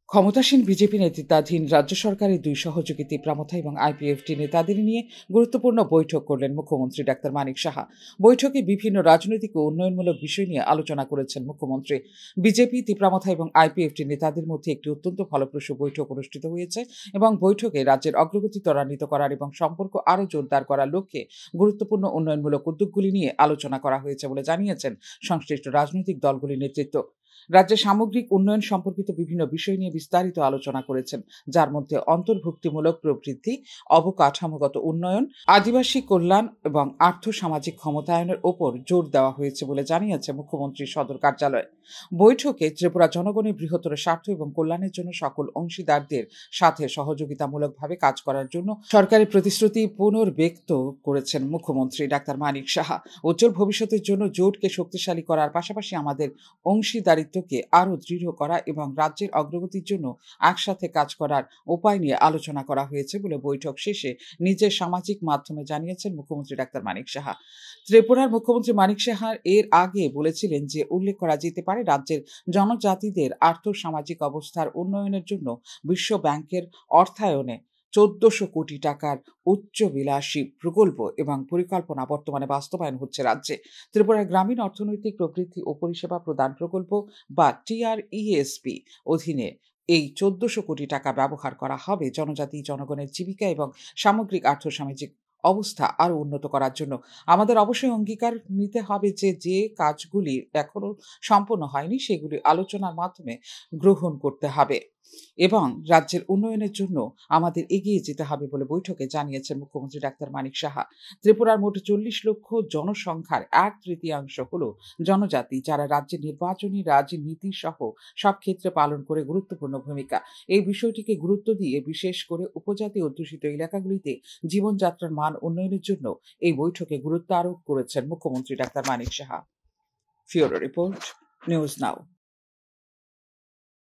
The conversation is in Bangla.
ক্ষমতাসীন বিজেপি নেতৃত্বাধীন রাজ্য সরকারের দুই সহযোগী তিপ্রামথা এবং আইপিএফটি নেতাদের নিয়ে গুরুত্বপূর্ণ বৈঠক করলেন মুখ্যমন্ত্রী ডাক্তার মানিক সাহা। বৈঠকে বিভিন্ন রাজনৈতিক ও উন্নয়নমূলক বিষয় নিয়ে আলোচনা করেছেন মুখ্যমন্ত্রী। বিজেপি, তিপ্রামথা এবং আইপিএফটি নেতাদের মধ্যে একটি অত্যন্ত ফলপ্রসূ বৈঠক অনুষ্ঠিত হয়েছে এবং বৈঠকে রাজ্যের অগ্রগতি ত্বরান্বিত করার এবং সম্পর্ক আরও জোরদার করার লক্ষ্যে গুরুত্বপূর্ণ উন্নয়নমূলক উদ্যোগগুলি নিয়ে আলোচনা করা হয়েছে বলে জানিয়েছেন সংশ্লিষ্ট রাজনৈতিক দলগুলির নেতৃত্ব। রাজ্যের সামগ্রিক উন্নয়ন সম্পর্কিত বিভিন্ন বিষয় নিয়ে বিস্তারিত আলোচনা করেছেন, যার মধ্যে অন্তর্ভুক্তিমূলক প্রবৃদ্ধি, অবকাঠামোগত উন্নয়ন, আদিবাসী কল্যাণ এবং আর্থ-সামাজিক ক্ষমতায়নের ওপর জোর দেওয়া হয়েছে বলে জানিয়েছে মুখ্যমন্ত্রীর সদর কার্যালয়। বৈঠকে ত্রিপুরা জনগণের বৃহত্তর স্বার্থ এবং কল্যাণের জন্য সকল অংশীদারদের সাথে সহযোগিতামূলকভাবে কাজ করার জন্য সরকারের প্রতিশ্রুতি পুনর্ব্যক্ত করেছেন মুখ্যমন্ত্রী ডাক্তার মানিক সাহা। উজ্জ্বল ভবিষ্যতের জন্য জোটকে শক্তিশালী করার পাশাপাশি আমাদের অংশীদারিত্বকে আরও দৃঢ় করা এবং রাজ্যের অগ্রগতির জন্য একসাথে কাজ করার উপায় নিয়ে আলোচনা করা হয়েছে বলে বৈঠক শেষে নিজের সামাজিক মাধ্যমে জানিয়েছেন মুখ্যমন্ত্রী ডাক্তার মানিক সাহা। ত্রিপুরার মুখ্যমন্ত্রী মানিক সাহা এর আগে বলেছিলেন যে উল্লেখ করা যেতে পারে রাজ্যের জনজাতিদের আর্থ-সামাজিক অবস্থার উন্নয়নের জন্য বিশ্ব ব্যাংকের অর্থায়নে ১৪০০ কোটি টাকার উচ্চবিলাসী প্রকল্প এবং পরিকল্পনা বর্তমানে বাস্তবায়ন হচ্ছে রাজ্যে। ত্রিপুরার গ্রামীণ অর্থনৈতিক প্রবৃদ্ধি ও পরিষেবা প্রদান প্রকল্প বা TRESP অধীনে এই ১৪০০ কোটি টাকা ব্যবহার করা হবে জনজাতি জনগণের জীবিকা এবং সামগ্রিক আর্থসামাজিক অবস্থা আরও উন্নত করার জন্য। আমাদের অবশ্যই অঙ্গীকার নিতে হবে যে কাজগুলি এখনো সম্পন্ন হয়নি সেগুলি আলোচনার মাধ্যমে গ্রহণ করতে হবে এবং রাজ্যের উন্নয়নের জন্য আমাদের এগিয়ে যেতে হবে বলে বৈঠকে জানিয়েছেন মুখ্যমন্ত্রী ডাক্তার মানিক সাহা। ত্রিপুরার মোট ৪০ লক্ষ জনসংখ্যার ১/৩ হল জনজাতি, যারা রাজ্যের নির্বাচনী রাজনীতি সহ সব ক্ষেত্রে পালন করে গুরুত্বপূর্ণ ভূমিকা। এই বিষয়টিকে গুরুত্ব দিয়ে বিশেষ করে উপজাতি অধ্যুষিত এলাকাগুলিতে জীবনযাত্রার মান উন্নয়নের জন্য এই বৈঠকে গুরুত্ব আরোপ করেছেন মুখ্যমন্ত্রী ডাক্তার মানিক সাহা। ফিওরো রিপোর্ট, নিউজ নাও।